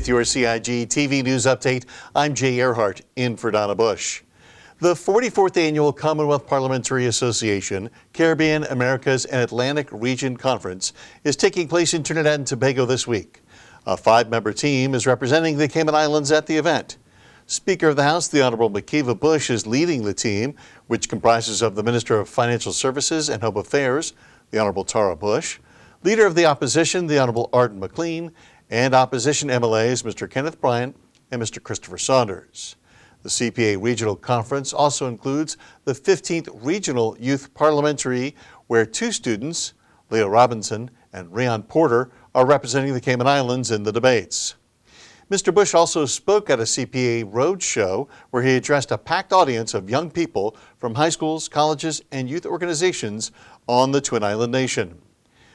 With your CIG TV news update, I'm Jay Earhart in for Donna Bush. The 44th Annual Commonwealth Parliamentary Association, Caribbean, Americas, and Atlantic Region Conference is taking place in Trinidad and Tobago this week. A 5-member team is representing the Cayman Islands at the event. Speaker of the House, the Honorable Makiva Bush, is leading the team, which comprises of the Minister of Financial Services and Home Affairs, the Honorable Tara Bush, Leader of the Opposition, the Honorable Arden McLean, and Opposition MLAs, Mr. Kenneth Bryant and Mr. Christopher Saunders. The CPA Regional Conference also includes the 15th Regional Youth Parliamentary, where 2 students, Leo Robinson and Rayon Porter, are representing the Cayman Islands in the debates. Mr. Bush also spoke at a CPA roadshow where he addressed a packed audience of young people from high schools, colleges, and youth organizations on the Twin Island Nation.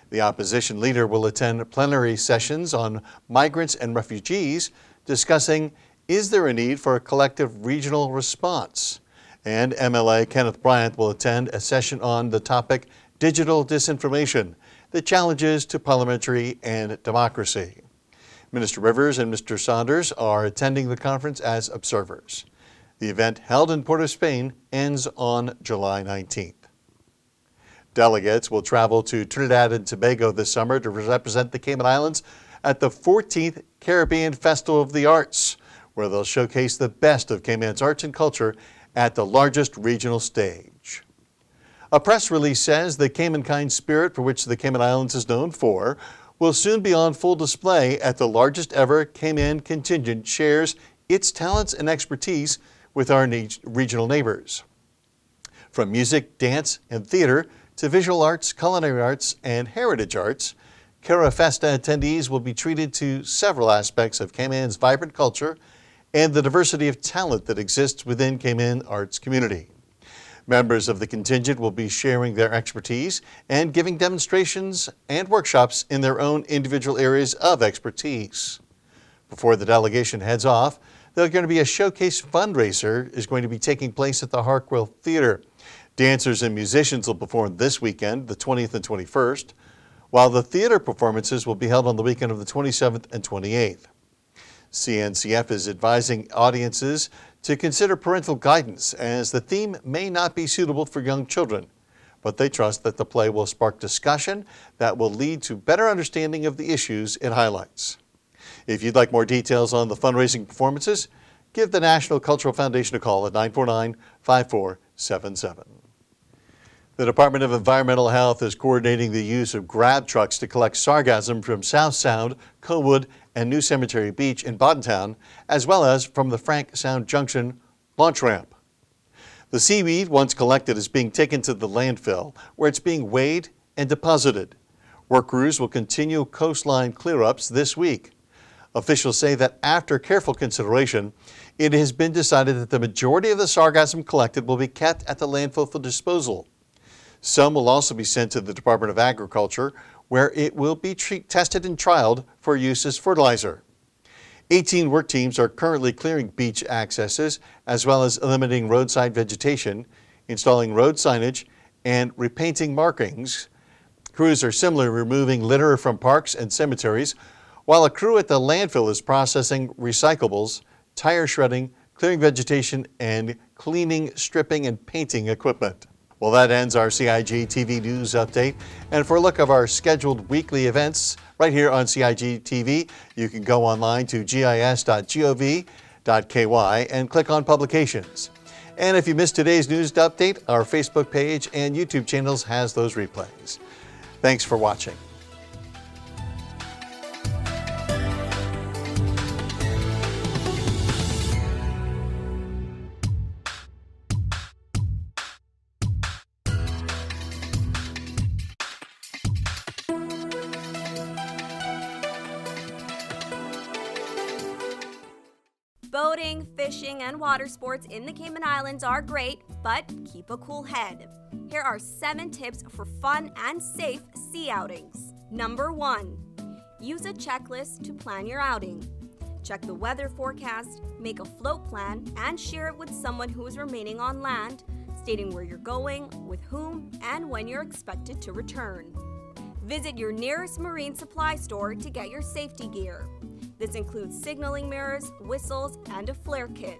The opposition leader will attend plenary sessions on migrants and refugees, discussing, is there a need for a collective regional response? And MLA Kenneth Bryant will attend a session on the topic digital disinformation, the challenges to parliamentary and democracy. Minister Rivers and Mr. Saunders are attending the conference as observers. The event, held in Port of Spain, ends on July 19th. Delegates will travel to Trinidad and Tobago this summer to represent the Cayman Islands at the 14th Caribbean Festival of the Arts, where they'll showcase the best of Cayman's arts and culture at the largest regional stage. A press release says the Cayman-kind spirit, for which the Cayman Islands is known for, will soon be on full display at the largest ever Cayman contingent shares its talents and expertise with our regional neighbors. From music, dance, and theater to visual arts, culinary arts, and heritage arts, Carifesta attendees will be treated to several aspects of Cayman's vibrant culture and the diversity of talent that exists within Cayman arts community. Members of the contingent will be sharing their expertise and giving demonstrations and workshops in their own individual areas of expertise. Before the delegation heads off, there's going to be a showcase fundraiser is going to be taking place at the Hartwell Theater. Dancers and musicians will perform this weekend, the 20th and 21st, while the theater performances will be held on the weekend of the 27th and 28th. CNCF is advising audiences to consider parental guidance, as the theme may not be suitable for young children, but they trust that the play will spark discussion that will lead to better understanding of the issues it highlights. If you'd like more details on the fundraising performances, give the National Cultural Foundation a call at 949-5477. The Department of Environmental Health is coordinating the use of grab trucks to collect sargassum from South Sound, Cowood, and New Cemetery Beach in Boddentown, as well as from the Frank Sound Junction launch ramp. The seaweed, once collected, is being taken to the landfill, where it's being weighed and deposited. Work crews will continue coastline clear-ups this week. Officials say that after careful consideration, it has been decided that the majority of the sargassum collected will be kept at the landfill for disposal. Some will also be sent to the Department of Agriculture, where it will be tested and trialed for use as fertilizer. 18 work teams are currently clearing beach accesses, as well as eliminating roadside vegetation, installing road signage, and repainting markings. Crews are similarly removing litter from parks and cemeteries, while a crew at the landfill is processing recyclables, tire shredding, clearing vegetation, and cleaning, stripping, and painting equipment. Well, that ends our CIGTV news update. And for a look of our scheduled weekly events right here on CIGTV, you can go online to gis.gov.ky and click on publications. And if you missed today's news update, our Facebook page and YouTube channels has those replays. Thanks for watching. Boating, fishing, and water sports in the Cayman Islands are great, but keep a cool head. Here are 7 tips for fun and safe sea outings. Number 1. Use a checklist to plan your outing. Check the weather forecast, make a float plan, and share it with someone who is remaining on land, stating where you're going, with whom, and when you're expected to return. Visit your nearest marine supply store to get your safety gear. This includes signaling mirrors, whistles, and a flare kit.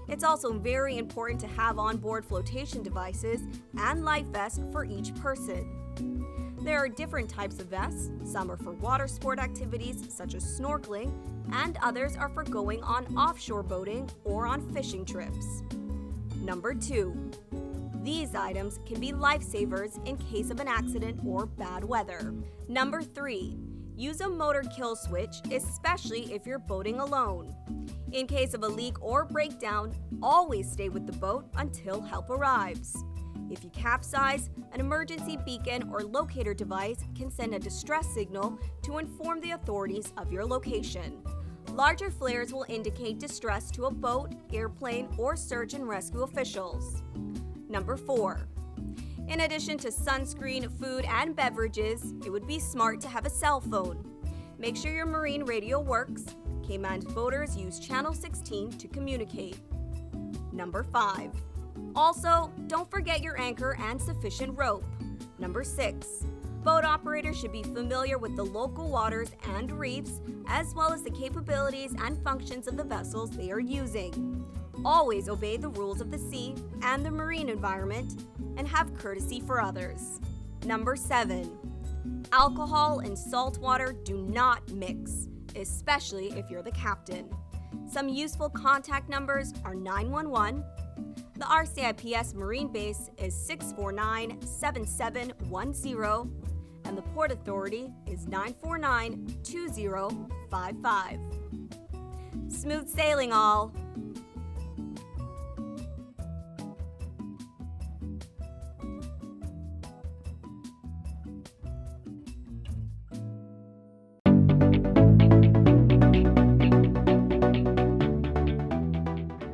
It's also very important to have onboard flotation devices and life vests for each person. There are different types of vests. Some are for water sport activities such as snorkeling, and others are for going on offshore boating or on fishing trips. Number 2. These items can be lifesavers in case of an accident or bad weather. Number 3. Use a motor kill switch, especially if you're boating alone. In case of a leak or breakdown, always stay with the boat until help arrives. If you capsize, an emergency beacon or locator device can send a distress signal to inform the authorities of your location. Larger flares will indicate distress to a boat, airplane, or search and rescue officials. Number 4. In addition to sunscreen, food, and beverages, it would be smart to have a cell phone. Make sure your marine radio works. Cayman boaters use Channel 16 to communicate. Number 5. Also, don't forget your anchor and sufficient rope. Number 6. Boat operators should be familiar with the local waters and reefs, as well as the capabilities and functions of the vessels they are using. Always obey the rules of the sea and the marine environment, and have courtesy for others. Number 7. Alcohol and salt water do not mix, especially if you're the captain. Some useful contact numbers are 911. The RCIPS Marine Base is 649-7710, and the Port Authority is 949-2055. Smooth sailing, all!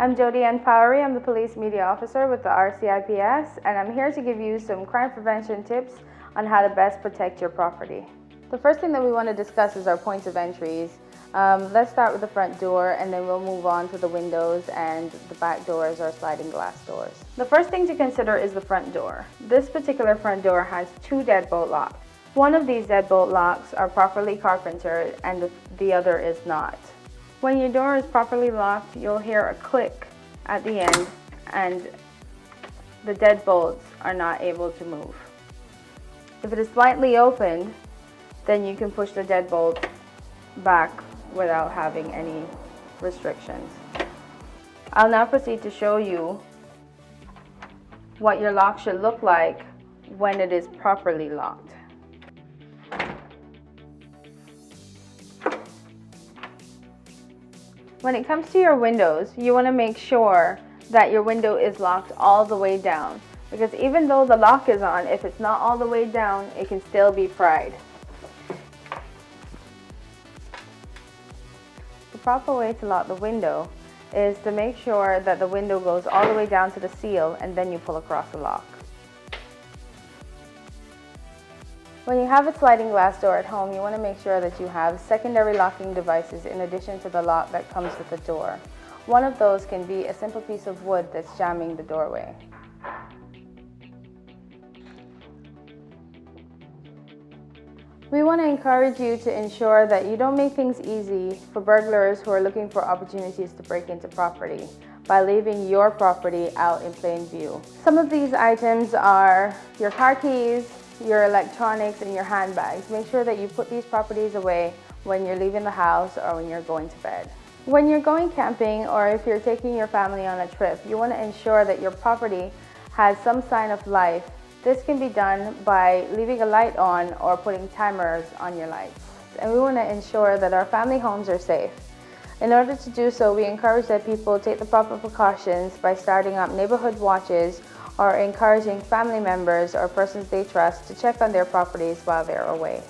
I'm Jody Ann Fowry. I'm the Police Media Officer with the RCIPS, and I'm here to give you some crime prevention tips on how to best protect your property. The first thing that we want to discuss is our points of entries. Let's start with the front door, and then we'll move on to the windows and the back doors or sliding glass doors. The first thing to consider is the front door. This particular front door has 2 deadbolt locks. One of these deadbolt locks are properly carpentered and the other is not. When your door is properly locked, you'll hear a click at the end and the deadbolts are not able to move. If it is slightly opened, then you can push the deadbolt back without having any restrictions. I'll now proceed to show you what your lock should look like when it is properly locked. When it comes to your windows, you want to make sure that your window is locked all the way down, because even though the lock is on, if it's not all the way down, it can still be pried. The proper way to lock the window is to make sure that the window goes all the way down to the seal and then you pull across the lock. When you have a sliding glass door at home, you want to make sure that you have secondary locking devices in addition to the lock that comes with the door. One of those can be a simple piece of wood that's jamming the doorway. We want to encourage you to ensure that you don't make things easy for burglars who are looking for opportunities to break into property by leaving your property out in plain view. Some of these items are your car keys, your electronics, and your handbags. Make sure that you put these properties away when you're leaving the house or when you're going to bed. When you're going camping or if you're taking your family on a trip, you want to ensure that your property has some sign of life. This can be done by leaving a light on or putting timers on your lights. And we want to ensure that our family homes are safe. In order to do so, we encourage that people take the proper precautions by starting up neighborhood watches or encouraging family members or persons they trust to check on their properties while they're away.